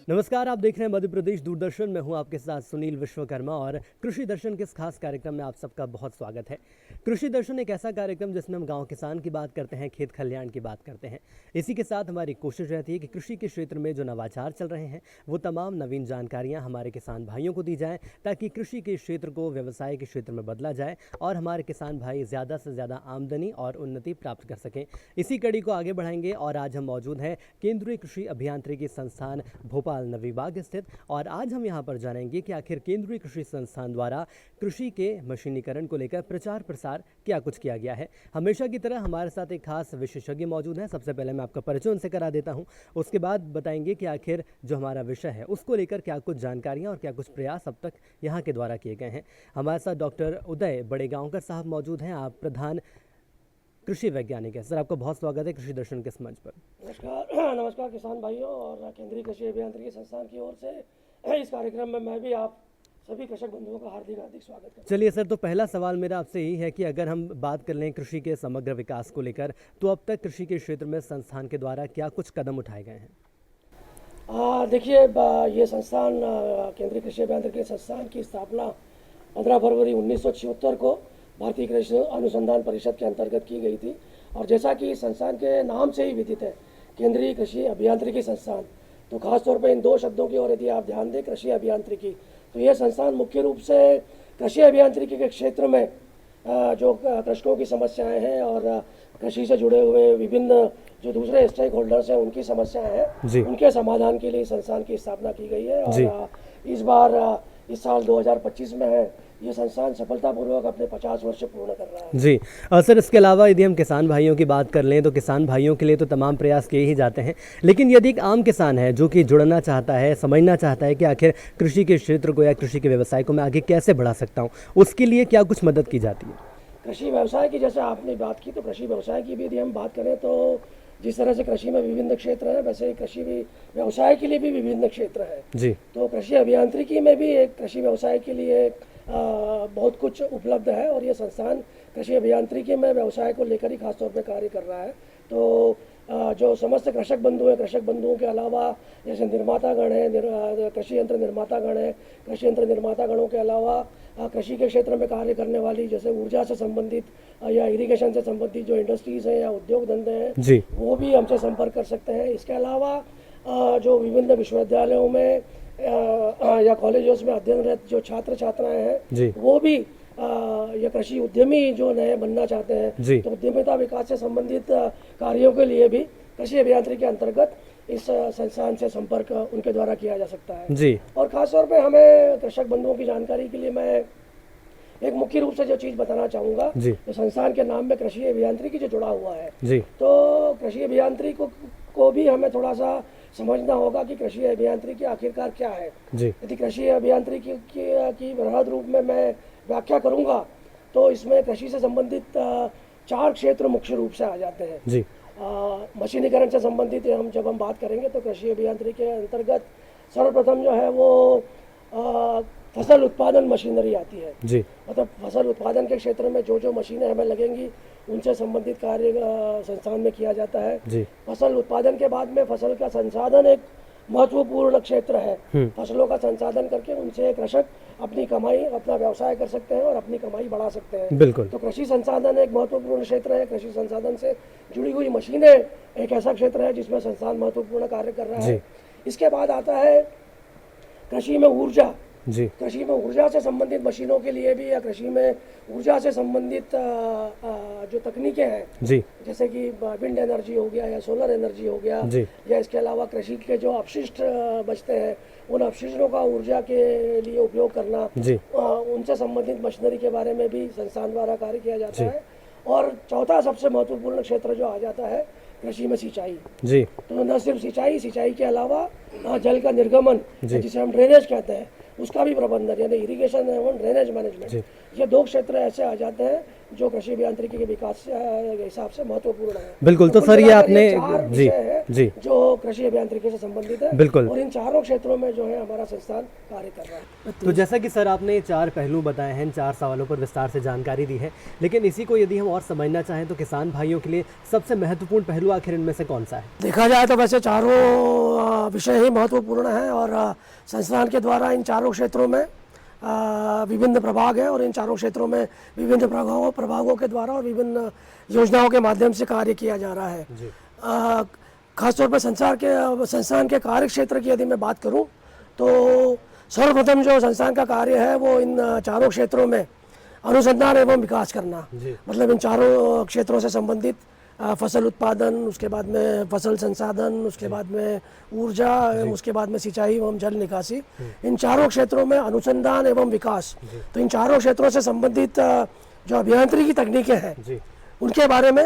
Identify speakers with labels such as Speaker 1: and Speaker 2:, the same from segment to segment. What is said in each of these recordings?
Speaker 1: नमस्कार, आप देख रहे हैं मध्य प्रदेश दूरदर्शन। मैं हूं आपके साथ सुनील विश्वकर्मा और कृषि दर्शन के इस खास कार्यक्रम में आप सबका बहुत स्वागत है। कृषि दर्शन एक ऐसा कार्यक्रम जिसमें हम गांव किसान की बात करते हैं, खेत खलिहान की बात करते हैं। इसी के साथ हमारी कोशिश रहती है कि कृषि के क्षेत्र में जो नवाचार चल रहे हैं वो तमाम नवीन जानकारियाँ हमारे किसान भाइयों को दी जाएँ, ताकि कृषि के क्षेत्र को व्यवसाय के क्षेत्र में बदला जाए और हमारे किसान भाई ज़्यादा से ज़्यादा आमदनी और उन्नति प्राप्त कर सकें। इसी कड़ी को आगे बढ़ाएंगे और आज हम मौजूद हैं केंद्रीय कृषि अभियांत्रिकी संस्थान भोपाल नवी बाग स्थित, और आज हम यहां पर जानेंगे कि आखिर केंद्रीय कृषि संस्थान द्वारा कृषि के मशीनीकरण को लेकर प्रचार प्रसार क्या कुछ किया गया है। हमेशा की तरह हमारे साथ एक खास विशेषज्ञ मौजूद हैं। सबसे पहले मैं आपका परिचय उनसे करा देता हूं, उसके बाद बताएंगे कि आखिर जो हमारा विषय है उसको लेकर क्या कुछ जानकारियां और क्या कुछ प्रयास अब तक यहाँ के द्वारा किए गए हैं। हमारे साथ डॉक्टर उदय बड़ेगांवकर साहब मौजूद हैं। आप प्रधान कृषि वैज्ञानिक है। सर, आपका बहुत स्वागत है कृषि दर्शन के इस मंच पर।
Speaker 2: नमस्कार किसान भाइयों, और केंद्रीय कृषि अभियांत्रिकी संस्थान की ओर से इस कार्यक्रम में मैं भी आप सभी कृषक बंधुओं का हार्दिक स्वागत करता हूं।
Speaker 1: चलिए सर, तो पहला सवाल मेरा आपसे यही है कि अगर हम बात कर लें कृषि के समग्र विकास को लेकर, तो अब तक कृषि के क्षेत्र में संस्थान के द्वारा क्या कुछ कदम उठाए गए हैं?
Speaker 2: देखिए, ये संस्थान केंद्रीय कृषि अभियांत्रिकी संस्थान की स्थापना 15 फरवरी 1976 को भारतीय कृषि अनुसंधान परिषद के अंतर्गत की गई थी। और जैसा कि संस्थान के नाम से ही विदित है, केंद्रीय कृषि अभियांत्रिकी संस्थान, तो खासतौर पर इन दो शब्दों की ओर यदि आप ध्यान दें, कृषि अभियांत्रिकी, तो यह संस्थान मुख्य रूप से कृषि अभियांत्रिकी के क्षेत्र में जो कृषकों की समस्याएं हैं और कृषि से जुड़े हुए विभिन्न जो दूसरे स्टेक होल्डर्स हैं उनकी समस्याएं हैं, उनके समाधान के लिए संस्थान की स्थापना की गई है। और इस साल 2025 में है ये संस्थान सफलतापूर्वक अपने 50 वर्ष पूर्ण कर रहा है।
Speaker 1: जी सर, इसके अलावा यदि हम किसान भाइयों की बात कर लें तो किसान भाइयों के लिए तो तमाम प्रयास किए ही जाते हैं, लेकिन यदि एक आम किसान है जो कि जुड़ना चाहता है, समझना चाहता है कि आखिर कृषि के क्षेत्र को या कृषि के व्यवसाय को मैं आगे कैसे बढ़ा सकता हूँ, उसके लिए क्या कुछ मदद की जाती है?
Speaker 2: कृषि व्यवसाय की जैसे आपने बात की, तो कृषि व्यवसाय की भी यदि हम बात करें तो जिस तरह से कृषि में विभिन्न क्षेत्र हैं, वैसे ही कृषि व्यवसाय के लिए भी विभिन्न क्षेत्र हैं।
Speaker 1: जी,
Speaker 2: तो कृषि अभियांत्रिकी में भी एक कृषि व्यवसाय के लिए बहुत कुछ उपलब्ध है, और ये संस्थान कृषि अभियांत्रिकी में व्यवसाय को लेकर ही खासतौर पर कार्य कर रहा है। तो जो समस्त कृषक बंधु हैं, कृषक बंधुओं के अलावा जैसे निर्मातागण हैं, कृषि यंत्र निर्मातागण हैं, कृषि यंत्र निर्मातागणों के अलावा कृषि के क्षेत्र में कार्य करने वाली जैसे ऊर्जा से संबंधित या इरिगेशन से संबंधित जो इंडस्ट्रीज़ हैं या उद्योग धंधे हैं, वो भी हमसे संपर्क कर सकते हैं। इसके अलावा जो विभिन्न विश्वविद्यालयों में या कॉलेजों में अध्ययनरत जो छात्र छात्राएं हैं, वो भी या कृषि उद्यमी जो नए बनना चाहते हैं, तो उद्यमिता विकास से संबंधित कार्यों के लिए भी कृषि अभियांत्रिकी के अंतर्गत इस संस्थान से संपर्क उनके द्वारा किया जा सकता है। जी। और खासतौर पे हमें कृषक बंधुओं की जानकारी के लिए मैं एक मुख्य रूप से जो चीज़ बताना चाहूँगा, तो संस्थान के नाम में कृषि अभियांत्रिकी जो जुड़ा हुआ है, तो कृषि अभियांत्रिकी को भी हमें थोड़ा सा समझना होगा कि कृषि अभियांत्रिकी आखिरकार क्या है। यदि कृषि अभियांत्रिकी की बृहद रूप में मैं व्याख्या करूंगा तो इसमें कृषि से संबंधित 4 क्षेत्र मुख्य रूप से आ जाते हैं। मशीनीकरण से संबंधित जब हम बात करेंगे तो कृषि अभियांत्रिकी के अंतर्गत सर्वप्रथम जो है वो फसल उत्पादन मशीनरी आती है। मतलब फसल उत्पादन के क्षेत्र में जो जो मशीनें हमें लगेंगी उनसे संबंधित कार्य संस्थान में किया जाता है। फसल उत्पादन के बाद में फसल का संसाधन एक महत्वपूर्ण क्षेत्र है। फसलों का संसाधन करके उनसे कृषक अपनी कमाई, अपना व्यवसाय कर सकते हैं और अपनी कमाई बढ़ा सकते हैं। बिल्कुल। तो कृषि संसाधन एक महत्वपूर्ण क्षेत्र है। कृषि संसाधन से जुड़ी हुई मशीनें एक ऐसा क्षेत्र है जिसमें संस्थान महत्वपूर्ण कार्य कर रहा है। इसके बाद आता है कृषि में ऊर्जा। कृषि में ऊर्जा से संबंधित मशीनों के लिए भी या कृषि में ऊर्जा से संबंधित जो तकनीकें हैं, जैसे कि विंड एनर्जी हो गया या सोलर एनर्जी हो गया, या इसके अलावा कृषि के जो अपशिष्ट बचते हैं उन अपशिष्टों का ऊर्जा के लिए उपयोग करना, उनसे संबंधित मशीनरी के बारे में भी संस्थान द्वारा कार्य किया जाता है। और चौथा सबसे महत्वपूर्ण क्षेत्र जो आ जाता है कृषि में सिंचाई।
Speaker 1: जी
Speaker 2: तो न सिर्फ सिंचाई के अलावा जल का निर्गमन जिसे हम ड्रेनेज कहते हैं उसका भी प्रबंधन, यानी इरिगेशन एवं ड्रेनेज मैनेजमेंट, ये दो क्षेत्र ऐसे आ जाते हैं जो कृषि अभियांत्रिकी के विकास के हिसाब से महत्वपूर्ण है।
Speaker 1: बिल्कुल। तो
Speaker 2: कुल
Speaker 1: सर ये
Speaker 2: मिलाकर
Speaker 1: आपने
Speaker 2: चार
Speaker 1: जी
Speaker 2: विषय है
Speaker 1: जी
Speaker 2: जो कृषि अभियांत्रिकी से संबंधित है।
Speaker 1: बिल्कुल।
Speaker 2: और इन चारों क्षेत्रों में जो है हमारा संस्थान कार्य कर रहा है।
Speaker 1: तो जैसा कि सर आपने 4 पहलू बताए हैं, 4 सवालों पर विस्तार से जानकारी दी है, लेकिन इसी को यदि हम और समझना चाहें तो किसान भाइयों के लिए सबसे महत्वपूर्ण पहलू आखिर इनमें से कौन सा है?
Speaker 2: देखा जाए तो वैसे चारों विषय ही महत्वपूर्ण हैं और संस्थान के द्वारा इन चारों क्षेत्रों में विभिन्न प्रभाग हैं और इन चारों क्षेत्रों में विभिन्न प्रभागों के द्वारा और विभिन्न योजनाओं के माध्यम से कार्य किया जा रहा है। खासतौर पर संस्थान के कार्य क्षेत्र की यदि मैं बात करूं तो सर्वप्रथम जो संस्थान का कार्य है वो इन चारों क्षेत्रों में अनुसंधान एवं विकास करना, मतलब इन चारों क्षेत्रों से संबंधित फसल उत्पादन, उसके बाद में फसल संसाधन, उसके बाद में ऊर्जा, उसके बाद में सिंचाई एवं जल निकासी, इन चारों क्षेत्रों में अनुसंधान एवं विकास। तो इन चारों क्षेत्रों से संबंधित जो अभियांत्रिकी तकनीकें हैं उनके बारे में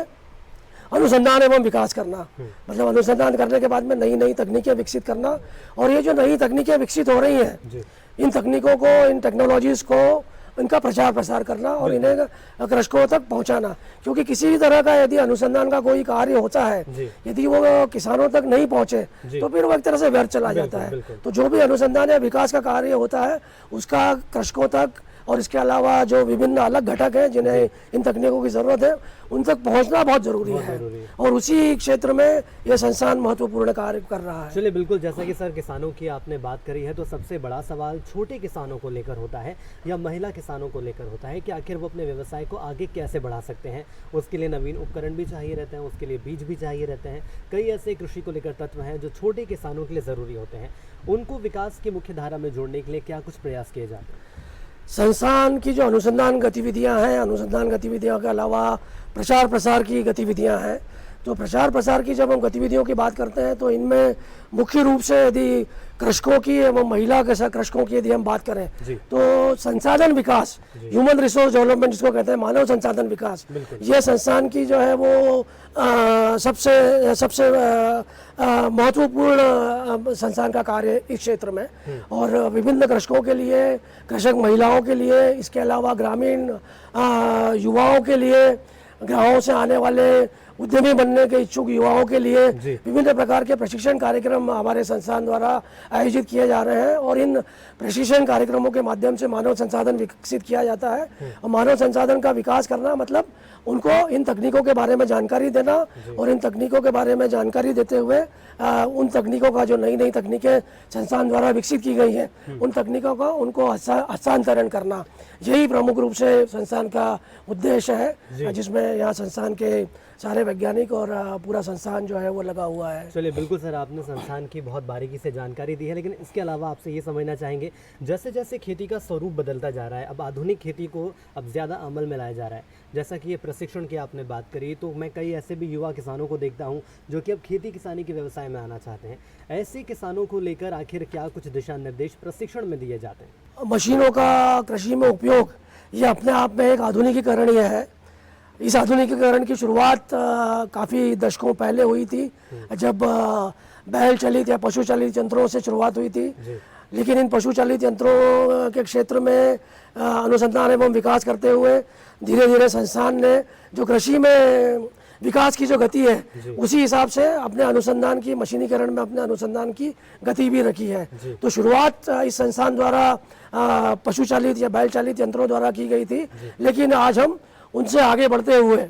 Speaker 2: अनुसंधान एवं विकास करना, मतलब अनुसंधान करने के बाद में नई नई तकनीकें विकसित करना। और ये जो नई तकनीकें विकसित हो रही हैं इन तकनीकों को, इन टेक्नोलॉजीज़ को, इनका प्रचार प्रसार करना और इन्हें कृषकों तक पहुंचाना। क्योंकि किसी भी तरह का यदि अनुसंधान का कोई कार्य होता है, यदि वो किसानों तक नहीं पहुंचे तो फिर वो एक तरह से व्यर्थ चला जाता है। तो जो भी अनुसंधान या विकास का कार्य होता है उसका कृषकों तक और इसके अलावा जो विभिन्न अलग घटक हैं जिन्हें इन तकनीकों की ज़रूरत है उन तक पहुंचना बहुत ज़रूरी है और उसी क्षेत्र में यह संस्थान महत्वपूर्ण कार्य कर रहा है।
Speaker 1: चलिए बिल्कुल, जैसा कि सर किसानों की आपने बात करी है तो सबसे बड़ा सवाल छोटे किसानों को लेकर होता है या महिला किसानों को लेकर होता है कि आखिर वो अपने व्यवसाय को आगे कैसे बढ़ा सकते हैं। उसके लिए नवीन उपकरण भी चाहिए रहते हैं, उसके लिए बीज भी चाहिए रहते हैं, कई ऐसे कृषि को लेकर तत्व हैं जो छोटे किसानों के लिए ज़रूरी होते हैं। उनको विकास की मुख्य धारा में जोड़ने के लिए क्या कुछ प्रयास किए जाते हैं?
Speaker 2: संस्थान की जो अनुसंधान गतिविधियां हैं, अनुसंधान गतिविधियों के अलावा प्रचार प्रसार की गतिविधियां हैं। तो प्रचार प्रसार की जब हम गतिविधियों की बात करते हैं तो इनमें मुख्य रूप से यदि कृषकों की एवं महिला के साथ कृषकों की यदि हम बात करें तो संसाधन विकास, ह्यूमन रिसोर्स डेवलपमेंट जिसको कहते हैं, मानव संसाधन विकास, ये संस्थान की जो है वो सबसे महत्वपूर्ण संस्थान का कार्य इस क्षेत्र में। और विभिन्न कृषकों के लिए, कृषक महिलाओं के लिए, इसके अलावा ग्रामीण युवाओं के लिए, गाँवों से आने वाले उद्यमी बनने के इच्छुक युवाओं के लिए विभिन्न प्रकार के प्रशिक्षण कार्यक्रम हमारे संस्थान द्वारा आयोजित किए जा रहे हैं। और इन प्रशिक्षण कार्यक्रमों के माध्यम से मानव संसाधन विकसित किया जाता है। और मानव संसाधन का विकास करना मतलब उनको इन तकनीकों के बारे में जानकारी देना और इन तकनीकों के बारे में जानकारी देते हुए उन तकनीकों का जो नई नई तकनीकें संस्थान द्वारा विकसित की गई हैं उन तकनीकों का उनको हस्तांतरण करना, यही प्रमुख रूप से संस्थान का उद्देश्य है, जिसमें यहाँ संस्थान के सारे वैज्ञानिक और पूरा संस्थान जो है वो लगा हुआ है।
Speaker 1: चलिए बिल्कुल सर, आपने संस्थान की बहुत बारीकी से जानकारी दी है, लेकिन इसके अलावा आपसे ये समझना चाहेंगे जैसे जैसे खेती का स्वरूप बदलता जा रहा है, अब आधुनिक खेती को अब ज़्यादा अमल में लाया जा रहा है, जैसा कि ये प्रशिक्षण की आपने बात करी, तो मैं कई ऐसे भी युवा किसानों को देखता हूँ जो कि अब खेती किसानी के व्यवसाय में आना चाहते हैं। ऐसे किसानों को लेकर आखिर क्या कुछ दिशा निर्देश प्रशिक्षण में दिए जाते हैं?
Speaker 2: मशीनों का कृषि में उपयोग ये अपने आप में एक आधुनिकीकरण ही है। इस आधुनिकीकरण की शुरुआत काफ़ी दशकों पहले हुई थी जब बैल चलित या पशु चलित यंत्रों से शुरुआत हुई थी। लेकिन इन पशु चलित यंत्रों के क्षेत्र में अनुसंधान एवं विकास करते हुए धीरे धीरे संस्थान ने जो कृषि में विकास की जो गति है उसी हिसाब से अपने अनुसंधान की, मशीनीकरण में अपने अनुसंधान की गति भी रखी है। तो शुरुआत इस संस्थान द्वारा पशु चालित या बैल चालित यंत्रों द्वारा की गई थी, लेकिन आज हम उनसे आगे बढ़ते हुए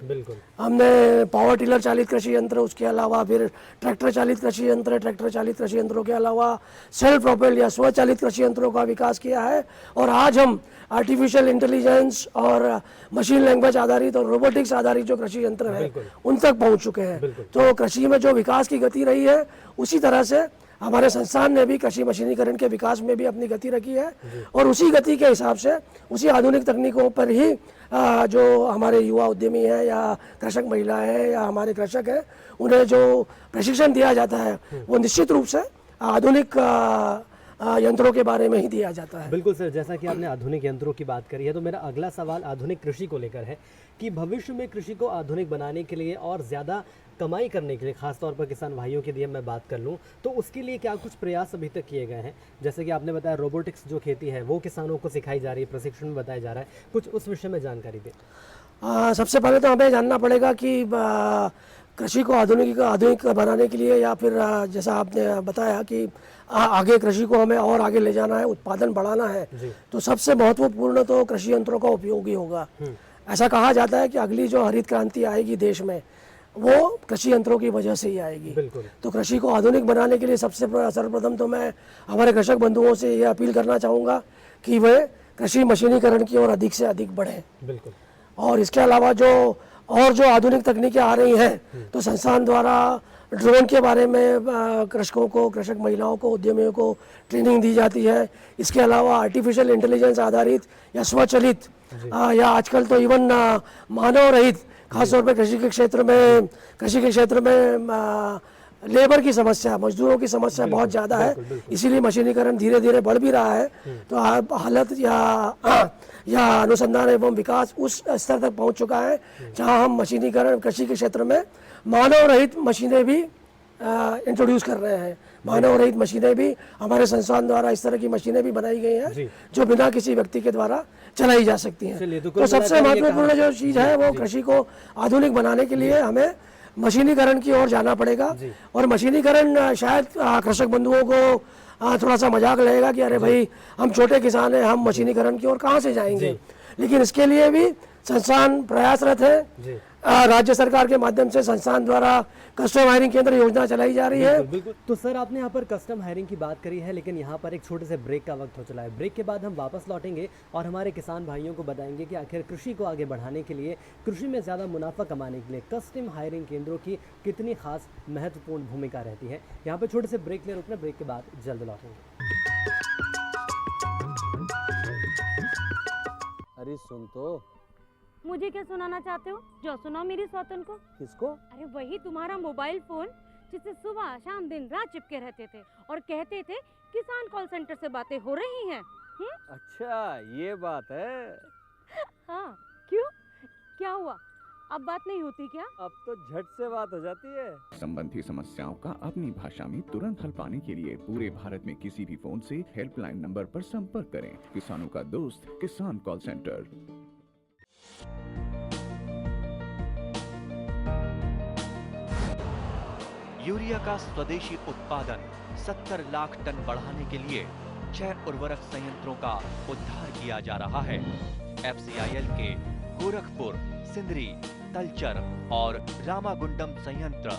Speaker 2: हमने पावर टिलर चालित कृषि यंत्र, उसके अलावा फिर ट्रैक्टर चालित कृषि यंत्र, ट्रैक्टर चालित कृषि यंत्रों के अलावा सेल्फ प्रोपेल्ड या स्वचालित कृषि यंत्रों का विकास किया है। और आज हम आर्टिफिशियल इंटेलिजेंस और मशीन लैंग्वेज आधारित और रोबोटिक्स आधारित जो कृषि यंत्र हैं उन तक पहुंच चुके हैं। तो कृषि में जो विकास की गति रही है उसी तरह से हमारे संस्थान ने भी कृषि मशीनीकरण के विकास में भी अपनी गति रखी है। और उसी गति के हिसाब से, उसी आधुनिक तकनीकों पर ही जो हमारे युवा उद्यमी हैं या कृषक महिलाएं हैं या हमारे कृषक हैं उन्हें जो प्रशिक्षण दिया जाता है वो निश्चित रूप से आधुनिक यंत्रों के बारे में ही दिया जाता है।
Speaker 1: बिल्कुल सर, जैसा कि आपने आधुनिक यंत्रों की बात करी है तो मेरा अगला सवाल आधुनिक कृषि को लेकर है कि भविष्य में कृषि को आधुनिक बनाने के लिए और ज़्यादा कमाई करने के लिए, खासतौर पर किसान भाइयों की यदि मैं बात कर लूँ, तो उसके लिए क्या कुछ प्रयास अभी तक किए गए हैं? जैसे कि आपने बताया रोबोटिक्स जो खेती है वो किसानों को सिखाई जा रही है, प्रशिक्षण में बताया जा रहा है, कुछ उस विषय में जानकारी दें।
Speaker 2: सबसे पहले तो हमें जानना पड़ेगा कि कृषि को आधुनिक बनाने के लिए, या फिर जैसा आपने बताया कि आगे कृषि को हमें और आगे ले जाना है, उत्पादन बढ़ाना है, तो सबसे महत्वपूर्ण तो कृषि यंत्रों का उपयोग ही होगा। ऐसा कहा जाता है कि अगली जो हरित क्रांति आएगी देश में, वो कृषि यंत्रों की वजह से ही आएगी। तो कृषि को आधुनिक बनाने के लिए सर्वप्रथम तो मैं हमारे कृषक बंधुओं से ये अपील करना चाहूँगा कि वे कृषि मशीनीकरण की ओर अधिक से अधिक बढ़ें। और इसके अलावा जो आधुनिक तकनीकें आ रही हैं, तो संस्थान द्वारा ड्रोन के बारे में कृषक महिलाओं को, उद्यमियों को ट्रेनिंग दी जाती है। इसके अलावा आर्टिफिशियल इंटेलिजेंस आधारित या स्वचालित या आजकल तो इवन मानव रहित, खासतौर पर कृषि के क्षेत्र में लेबर की समस्या, मजदूरों की समस्या बहुत ज़्यादा है, इसीलिए मशीनीकरण धीरे धीरे बढ़ भी रहा है। तो हालत या अनुसंधान एवं विकास उस स्तर तक पहुंच चुका है जहां हम मशीनीकरण कृषि के क्षेत्र में मानव रहित मशीनें भी इंट्रोड्यूस कर रहे हैं। मानव रहित मशीनें भी हमारे संस्थान द्वारा, इस तरह की मशीनें भी बनाई गई हैं जो बिना किसी व्यक्ति के द्वारा चलाई जा सकती हैं। तो सबसे महत्वपूर्ण जो चीज़ है वो कृषि को आधुनिक बनाने के लिए हमें मशीनीकरण की ओर जाना पड़ेगा। और मशीनीकरण शायद कृषक बंधुओं को थोड़ा सा मजाक लगेगा कि अरे भाई हम छोटे किसान हैं, हम मशीनीकरण की ओर कहाँ से जाएंगे, लेकिन इसके लिए भी संस्थान प्रयासरत है। राज्य सरकार के माध्यम से संस्थान द्वारा कस्टम हायरिंग केंद्र योजना चलाई जा रही है।
Speaker 1: बिल्कुल। तो सर आपने यहाँ पर कस्टम हायरिंग की बात करी है, लेकिन यहाँ पर एक छोटे से ब्रेक का वक्त हो चला है। ब्रेक के बाद हम वापस लौटेंगे और हमारे किसान भाइयों को बताएंगे कि आखिर कृषि को आगे बढ़ाने के लिए, कृषि में ज़्यादा मुनाफा कमाने के लिए कस्टम हायरिंग केंद्रों की कितनी खास महत्वपूर्ण भूमिका रहती है। यहाँ पर छोटे से ब्रेक ले रुकना, ब्रेक के बाद जल्द लौटेंगे।
Speaker 3: अरे सुन तो।
Speaker 4: मुझे क्या सुनाना चाहते हो? जो सुनाओ मेरी सौतन को।
Speaker 3: किसको?
Speaker 4: अरे वही तुम्हारा मोबाइल फोन जिससे सुबह शाम दिन रात चिपके रहते थे और कहते थे किसान कॉल सेंटर से बातें हो रही हैं।
Speaker 3: अच्छा ये बात है।
Speaker 4: हाँ क्यों, क्या हुआ? अब बात नहीं होती क्या?
Speaker 3: अब तो झट से बात हो जाती है।
Speaker 5: संबंधी समस्याओं का अपनी भाषा में तुरंत हल पाने के लिए पूरे भारत में किसी भी फोन से हेल्पलाइन नंबर पर संपर्क करें। किसानों का दोस्त किसान कॉल सेंटर।
Speaker 6: यूरिया का स्वदेशी उत्पादन 70 लाख टन बढ़ाने के लिए 6 उर्वरक संयंत्रों का उद्धार किया जा रहा है। FCIL के गोरखपुर, सिंदरी, तलचर और रामागुंडम संयंत्र,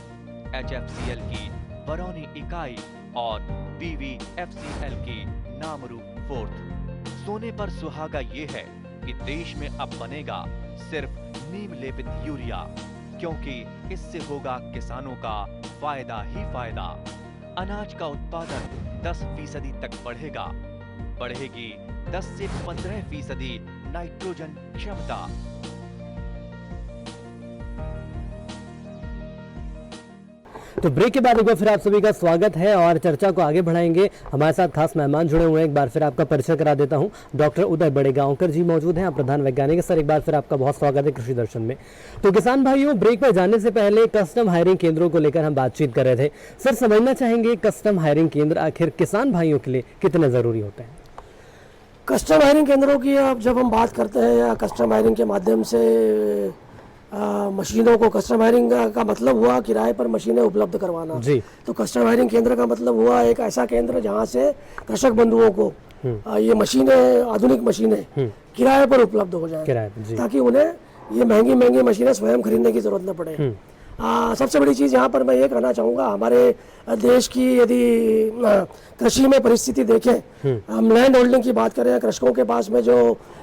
Speaker 6: HFCL की बरौनी इकाई और BVFCL की नामरू फोर्थ। सोने पर सुहागा ये है कि देश में अब बनेगा सिर्फ नीम लेपित यूरिया, क्योंकि इससे होगा किसानों का फायदा ही फायदा। अनाज का उत्पादन 10% तक बढ़ेगा। बढ़ेगी 10 से 15% नाइट्रोजन क्षमता।
Speaker 1: तो ब्रेक के बाद एक बार फिर आप सभी का स्वागत है और चर्चा को आगे बढ़ाएंगे। हमारे साथ खास मेहमान जुड़े हुए हैं। एक बार फिर आपका परिचय करा देता हूं। डॉक्टर उदय बड़ेगांवकर जी मौजूद हैं, आप प्रधान वैज्ञानिक। सर एक बार फिर आपका बहुत स्वागत है कृषि दर्शन में। तो किसान भाइयों, ब्रेक पर जाने से पहले कस्टम हायरिंग केंद्रों को लेकर हम बातचीत कर रहे थे। सर समझना चाहेंगे कस्टम हायरिंग केंद्र आखिर किसान भाइयों के लिए कितने जरूरी होते हैं?
Speaker 2: कस्टम हायरिंग केंद्रों की अब जब हम बात करते हैं, या कस्टम हायरिंग के माध्यम से मशीनों को, कस्टम हायरिंग का मतलब हुआ किराए पर मशीनें उपलब्ध करवाना जी। तो कस्टम हायरिंग केंद्र का मतलब हुआ एक ऐसा केंद्र जहां से कृषक बंधुओं को ये मशीनें, आधुनिक मशीनें किराए पर उपलब्ध हो जाए, ताकि उन्हें ये महंगी महंगी मशीनें स्वयं खरीदने की जरूरत न पड़े। सबसे बड़ी चीज़ यहाँ पर मैं ये कहना चाहूँगा, हमारे देश की यदि कृषि में परिस्थिति देखें, हम लैंड होल्डिंग की बात करें, कृषकों के पास में जो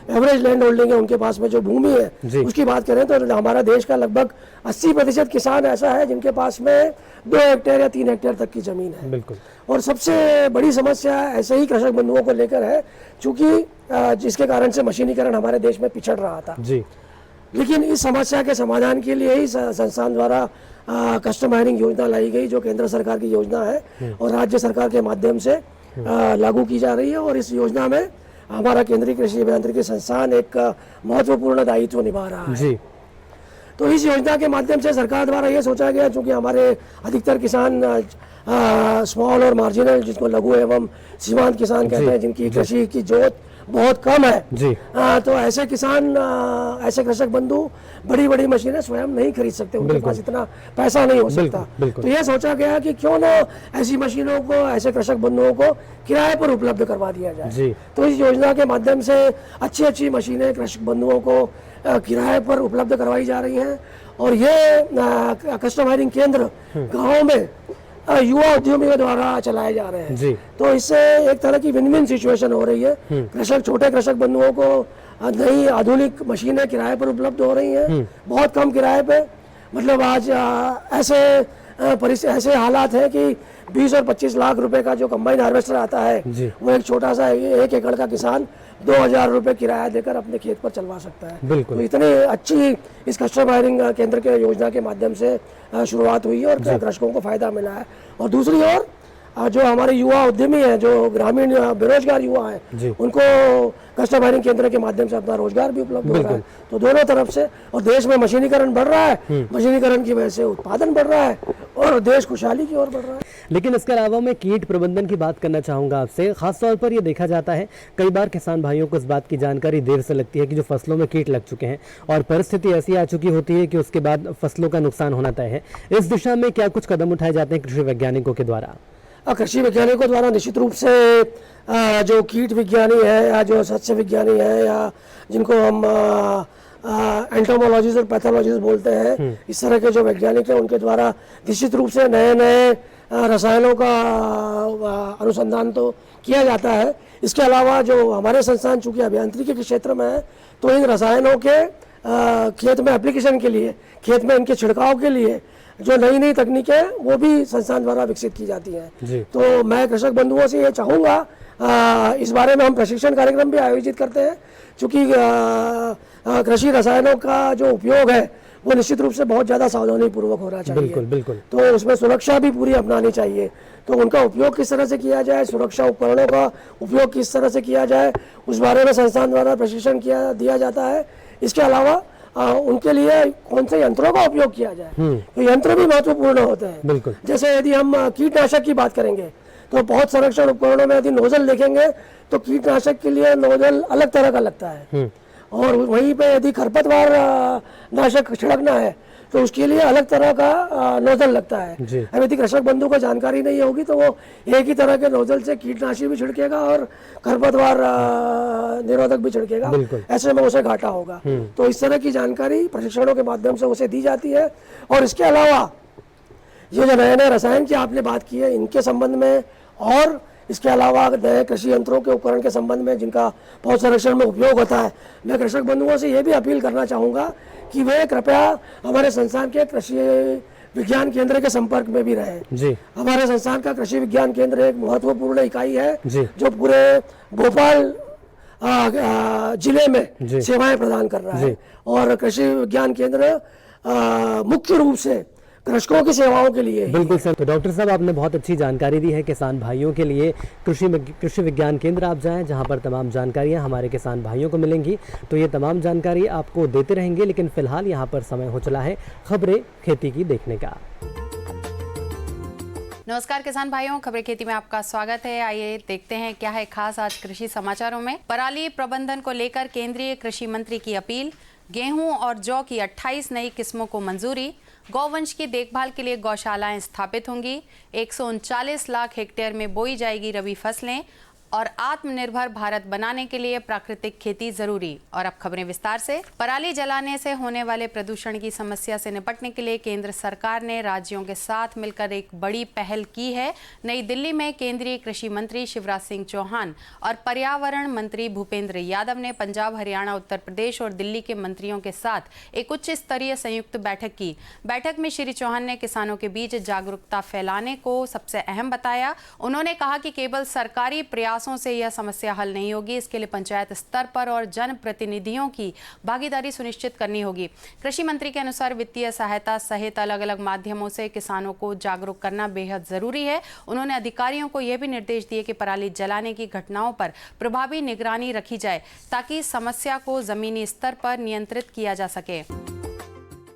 Speaker 2: एवरेज लैंड होल्डिंग है, उनके पास में जो भूमि है उसकी बात करें, तो हमारा देश का लगभग 80% किसान ऐसा है जिनके पास में 2 हेक्टेयर या 3 हेक्टेयर तक की जमीन है। बिल्कुल। और सबसे बड़ी समस्या ऐसे ही कृषक बंधुओं को लेकर है, चूंकि जिसके कारण से मशीनीकरण हमारे देश में पिछड़ रहा था जी। लेकिन इस समस्या के समाधान के लिए ही संस्थान द्वारा कस्टम हायरिंग योजना लाई गई, जो केंद्र सरकार की योजना है और राज्य सरकार के माध्यम से लागू की जा रही है। और इस योजना में हमारा केंद्रीय कृषि अभियांत्रिकी संस्थान एक महत्वपूर्ण दायित्व निभा रहा है जी। तो इस योजना के माध्यम से सरकार द्वारा ये सोचा गया, चूँकि हमारे अधिकतर किसान स्मॉल और मार्जिनल, जिसको लघु एवं सीमांत किसान कहते हैं, जिनकी कृषि की जोत बहुत कम है
Speaker 1: जी।
Speaker 2: तो ऐसे किसान, ऐसे कृषक बंधु बड़ी बड़ी मशीनें स्वयं नहीं खरीद सकते, उनके पास इतना पैसा नहीं हो सकता। तो ये सोचा गया कि क्यों ना ऐसी मशीनों को ऐसे कृषक बंधुओं को किराए पर उपलब्ध करवा दिया जाए। तो इस योजना के माध्यम से अच्छी अच्छी मशीनें कृषक बंधुओं को किराए पर उपलब्ध करवाई जा रही हैं। और ये कस्टम हायरिंग केंद्र गाँव में युवा उद्यमियों द्वारा चलाए जा रहे हैं जी। तो इससे एक तरह की विन विन सिचुएशन हो रही है। कृषक, छोटे कृषक बंधुओं को नई आधुनिक मशीनें किराए पर उपलब्ध हो रही हैं, बहुत कम किराए पे। मतलब आज ऐसे हालात हैं कि 20 और 25 लाख रुपए का जो कंबाइन हार्वेस्टर आता है वो एक छोटा सा 1 एकड़ का किसान 2000 रुपए किराया देकर अपने खेत पर चलवा सकता है। तो इतनी अच्छी इस कस्टम हायरिंग केंद्र के योजना के माध्यम से शुरुआत हुई है और कृषकों को फायदा मिला है। और दूसरी ओर जो हमारे युवा उद्यमी हैं, जो ग्रामीण बेरोजगार युवा हैं, उनको कस्टम हायरिंग केंद्र के माध्यम से अपना रोजगार भी उपलब्ध हो रहा है। तो दोनों तरफ से, और देश में मशीनीकरण बढ़ रहा है, मशीनीकरण की वजह से उत्पादन बढ़ रहा है और देश खुशहाली की ओर बढ़ रहा है।
Speaker 1: लेकिन इसके अलावा मैं कीट प्रबंधन की बात करना चाहूँगा आपसे। खासतौर पर ये देखा जाता है कई बार किसान भाइयों को इस बात की जानकारी देर से लगती है कि जो फसलों में कीट लग चुके हैं और परिस्थिति ऐसी आ चुकी होती है कि उसके बाद फसलों का नुकसान होना तय है। इस दिशा में क्या कुछ कदम उठाए जाते हैं कृषि वैज्ञानिकों के द्वारा?
Speaker 2: कृषि वैज्ञानिकों द्वारा निश्चित रूप से जो कीट विज्ञानी है या जो सस्य विज्ञानी है या जिनको हम एंटोमोलॉजिस्ट और पैथोलॉजिस्ट बोलते हैं, इस तरह के जो वैज्ञानिक हैं, उनके द्वारा निश्चित रूप से नए नए रसायनों का अनुसंधान तो किया जाता है। इसके अलावा जो हमारे संस्थान चूँकि अभियांत्रिकी के क्षेत्र में है, तो इन रसायनों के खेत में एप्लीकेशन के लिए, खेत में इनके छिड़काव के लिए जो नई नई तकनीकें वो भी संस्थान द्वारा विकसित की जाती हैं। तो मैं कृषक बंधुओं से ये चाहूँगा, इस बारे में हम प्रशिक्षण कार्यक्रम भी आयोजित करते हैं, क्योंकि कृषि रसायनों का जो उपयोग है वो निश्चित रूप से बहुत ज़्यादा सावधानी पूर्वक होना चाहिए। बिल्कुल। तो उसमें सुरक्षा भी पूरी अपनानी चाहिए। तो उनका उपयोग किस तरह से किया जाए, सुरक्षा उपकरणों का उपयोग किस तरह से किया जाए, उस बारे में संस्थान द्वारा प्रशिक्षण दिया जाता है। इसके अलावा उनके लिए कौन से यंत्रों का उपयोग किया जाए, तो यंत्र भी महत्वपूर्ण होते हैं। जैसे यदि हम कीटनाशक की बात करेंगे, तो बहुत संरक्षण उपकरणों में यदि नोजल देखेंगे तो कीटनाशक के लिए नोजल अलग तरह का लगता है, और वहीं पे यदि खरपतवार नाशक छिड़कना है तो उसके लिए अलग तरह का नोजल लगता है। अब यदि कृषक बंधु को जानकारी नहीं होगी तो वो एक ही तरह के नोजल से कीटनाशी भी छिड़केगा और खरपतवार निरोधक भी छिड़केगा, ऐसे में उसे घाटा होगा। तो इस तरह की जानकारी प्रशिक्षणों के माध्यम से उसे दी जाती है। और इसके अलावा ये जो नए नए रसायन की आपने बात की है, इनके संबंध में और इसके अलावा नए कृषि यंत्रों के उपकरण के संबंध में जिनका बहुत संरक्षण में उपयोग होता है, मैं कृषक बंधुओं से ये भी अपील करना चाहूँगा कि वे कृपया हमारे संस्थान के कृषि विज्ञान केंद्र के संपर्क में भी रहें। हमारे संस्थान का कृषि विज्ञान केंद्र एक महत्वपूर्ण इकाई है जो पूरे भोपाल जिले में सेवाएं प्रदान कर रहा है। और कृषि विज्ञान केंद्र मुख्य रूप से कृषकों की सेवाओं के लिए।
Speaker 1: बिल्कुल सर। तो डॉक्टर साहब, आपने बहुत अच्छी जानकारी दी है किसान भाइयों के लिए। कृषि विज्ञान केंद्र आप जाएं, जहां पर तमाम जानकारियां हमारे किसान भाइयों को मिलेंगी। तो ये तमाम जानकारी आपको देते रहेंगे, लेकिन फिलहाल यहां पर समय हो चला है खबरें खेती की देखने का।
Speaker 7: नमस्कार किसान भाइयों, खबरें खेती में आपका स्वागत है। आइए देखते हैं क्या है खास आज कृषि समाचारों में। पराली प्रबंधन को लेकर केंद्रीय कृषि मंत्री की अपील। गेहूं और जौ की 28 नई किस्मों को मंजूरी। गौवंश की देखभाल के लिए गौशालाएं स्थापित होंगी। 139 लाख हेक्टेयर में बोई जाएगी रबी फसलें। और आत्मनिर्भर भारत बनाने के लिए प्राकृतिक खेती जरूरी। और अब खबरें विस्तार से। पराली जलाने से होने वाले प्रदूषण की समस्या से निपटने के लिए केंद्र सरकार ने राज्यों के साथ मिलकर एक बड़ी पहल की है। नई दिल्ली में केंद्रीय कृषि मंत्री शिवराज सिंह चौहान और पर्यावरण मंत्री भूपेंद्र यादव ने पंजाब, हरियाणा, उत्तर प्रदेश और दिल्ली के मंत्रियों के साथ एक उच्च स्तरीय संयुक्त बैठक की। बैठक में श्री चौहान ने किसानों के बीच जागरूकता फैलाने को सबसे अहम बताया। उन्होंने कहा कि केवल सरकारी प्रयास से यह समस्या हल नहीं होगी, इसके लिए पंचायत स्तर पर और जनप्रतिनिधियों की भागीदारी सुनिश्चित करनी होगी। कृषि मंत्री के अनुसार वित्तीय सहायता सहित अलग अलग माध्यमों से किसानों को जागरूक करना बेहद जरूरी है। उन्होंने अधिकारियों को यह भी निर्देश दिए कि पराली जलाने की घटनाओं पर प्रभावी निगरानी रखी जाए ताकि समस्या को जमीनी स्तर पर नियंत्रित किया जा सके।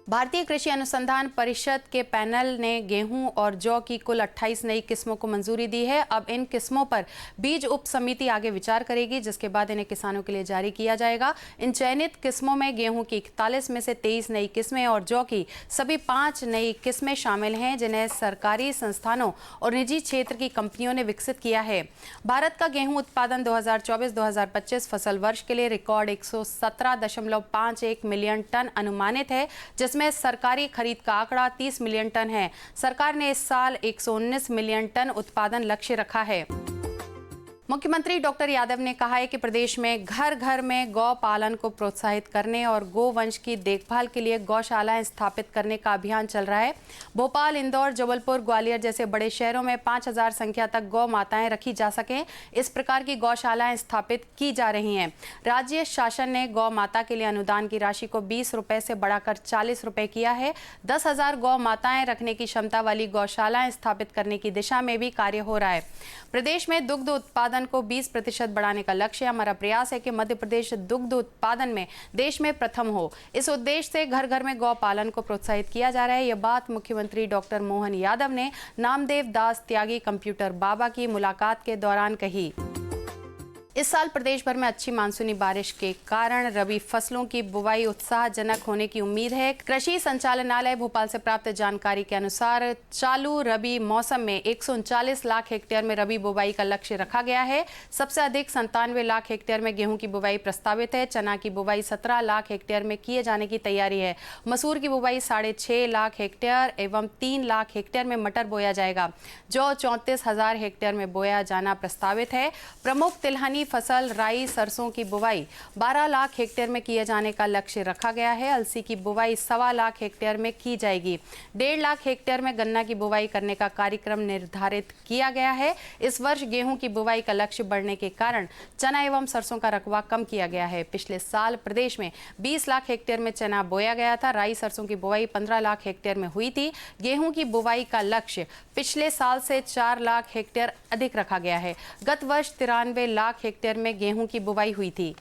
Speaker 7: भारतीय कृषि अनुसंधान परिषद के पैनल ने गेहूं और जौ की कुल 28 नई किस्मों को मंजूरी दी है। अब इन किस्मों पर बीज उप समिति आगे विचार करेगी, जिसके बाद इन्हें किसानों के लिए जारी किया जाएगा। इन चयनित किस्मों में गेहूं की 41 में से 23 नई किस्में और जौ की सभी 5 नई किस्में शामिल हैं, जिन्हें सरकारी संस्थानों और निजी क्षेत्र की कंपनियों ने विकसित किया है। भारत का गेहूं उत्पादन 2024-2025 फसल वर्ष के लिए रिकॉर्ड 117.51 मिलियन टन अनुमानित है, जिसमें सरकारी खरीद का आंकड़ा 30 मिलियन टन है। सरकार ने इस साल 119 मिलियन टन उत्पादन लक्ष्य रखा है। मुख्यमंत्री डॉक्टर यादव ने कहा है कि प्रदेश में घर घर में गौ पालन को प्रोत्साहित करने और गोवंश की देखभाल के लिए गौशालाएं स्थापित करने का अभियान चल रहा है। भोपाल, इंदौर, जबलपुर, ग्वालियर जैसे बड़े शहरों में 5000 संख्या तक गौ माताएं रखी जा सकें, इस प्रकार की गौशालाएं स्थापित की जा रही हैं। राज्य शासन ने गौ माता के लिए अनुदान की राशि को 20 रुपए से बढ़ाकर 40 रुपए किया है। 10,000 गौ माताएं रखने की क्षमता वाली गौशालाएं स्थापित करने की दिशा में भी कार्य हो रहा है। प्रदेश में दुग्ध उत्पादन को 20% बढ़ाने का लक्ष्य है। हमारा प्रयास है कि मध्य प्रदेश दुग्ध उत्पादन में देश में प्रथम हो। इस उद्देश्य से घर घर में गौ पालन को प्रोत्साहित किया जा रहा है। यह बात मुख्यमंत्री डॉक्टर मोहन यादव ने नामदेव दास त्यागी कंप्यूटर बाबा की मुलाकात के दौरान कही। इस साल प्रदेश भर में अच्छी मानसूनी बारिश के कारण रबी फसलों की बुवाई उत्साहजनक होने की उम्मीद है। कृषि संचालनालय भोपाल से प्राप्त जानकारी के अनुसार चालू रबी मौसम में 139 लाख हेक्टेयर में रबी बुवाई का लक्ष्य रखा गया है। सबसे अधिक 97 लाख हेक्टेयर में गेहूं की बुवाई प्रस्तावित है। चना की बुवाई 17 लाख हेक्टेयर में किए जाने की तैयारी है। मसूर की बुवाई 6.5 लाख हेक्टेयर एवं 3 लाख हेक्टेयर में मटर बोया जाएगा। जौ 34,000 हेक्टेयर में बोया जाना प्रस्तावित है। प्रमुख तिलहनी फसल राई सरसों की बुवाई 12 लाख हेक्टेयर में किए जाने का लक्ष्य रखा गया है। अलसी की बुवाई 1.25 लाख हेक्टेयर में की जाएगी। 1.5 लाख हेक्टेयर में गन्ना की बुवाई करने का कार्यक्रम निर्धारित किया गया है। इस वर्ष गेहूं की बुवाई का लक्ष्य बढ़ने के कारण चना एवं सरसों का रकबा कम किया गया है। पिछले साल प्रदेश में 20 लाख हेक्टेयर में चना बोया गया था। राई सरसों की बुवाई 15 लाख हेक्टेयर में हुई थी। गेहूं की बुवाई का लक्ष्य पिछले साल से 4 लाख हेक्टेयर अधिक रखा गया है। गत वर्ष 93 लाख हेक्टेयर में गेहूं की बुवाई हुई थी।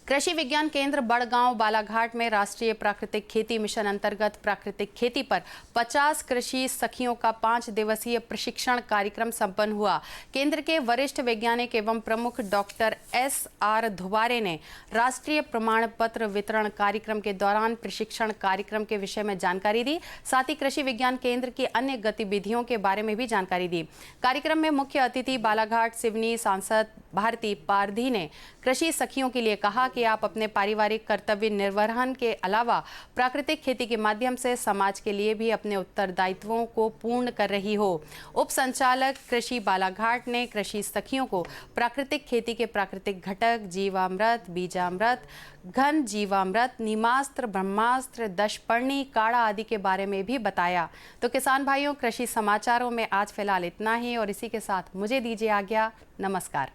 Speaker 7: कृषि विज्ञान केंद्र बड़गांव बालाघाट में राष्ट्रीय प्राकृतिक खेती मिशन अंतर्गत प्राकृतिक खेती पर 50 कृषि सखियों का 5 दिवसीय प्रशिक्षण कार्यक्रम संपन्न हुआ। केंद्र के वरिष्ठ वैज्ञानिक एवं प्रमुख डॉक्टर SR धुबारे ने राष्ट्रीय प्रमाण पत्र वितरण कार्यक्रम के दौरान प्रशिक्षण कार्यक्रम के विषय में जानकारी दी। साथ ही कृषि विज्ञान केंद्र की अन्य गतिविधियों के बारे में भी जानकारी दी। कार्यक्रम में मुख्य अतिथि बालाघाट सिवनी सांसद भारती पारधी ने कृषि सखियों के लिए कहा कि आप अपने पारिवारिक कर्तव्य निर्वहन के अलावा प्राकृतिक खेती के माध्यम से समाज के लिए भी अपने उत्तरदायित्वों को पूर्ण कर रही हो। उप संचालक कृषि बालाघाट ने कृषि सखियों को प्राकृतिक खेती के प्राकृतिक घटक जीवामृत, बीजामृत, घन जीवामृत, नीमास्त्र, ब्रह्मास्त्र, दशपर्णी, काढ़ा आदि के बारे में भी बताया। तो किसान भाइयों, कृषि समाचारों में आज फिलहाल इतना ही और इसी के साथ मुझे दीजिए आज्ञा। नमस्कार।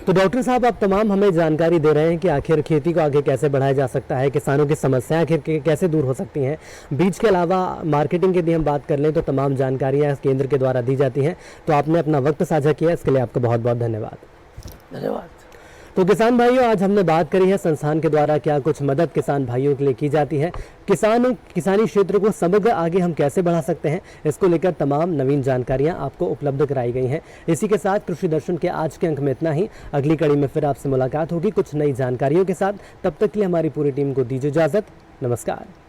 Speaker 1: तो डॉक्टर साहब, आप तमाम हमें जानकारी दे रहे हैं कि आखिर खेती को आगे कैसे बढ़ाया जा सकता है, किसानों की समस्याएं आखिर कैसे दूर हो सकती हैं। बीज के अलावा मार्केटिंग की यदि हम बात कर लें तो तमाम जानकारियां केंद्र के द्वारा दी जाती हैं। तो आपने अपना वक्त साझा किया, इसके लिए आपका बहुत बहुत धन्यवाद।
Speaker 2: धन्यवाद।
Speaker 1: तो किसान भाइयों, आज हमने बात करी है संस्थान के द्वारा क्या कुछ मदद किसान भाइयों के लिए की जाती है, किसानी क्षेत्र को समग्र आगे हम कैसे बढ़ा सकते हैं, इसको लेकर तमाम नवीन जानकारियां आपको उपलब्ध कराई गई हैं। इसी के साथ कृषि दर्शन के आज के अंक में इतना ही। अगली कड़ी में फिर आपसे मुलाकात होगी कुछ नई जानकारियों के साथ। तब तक के लिए हमारी पूरी टीम को दीजिए इजाज़त। नमस्कार।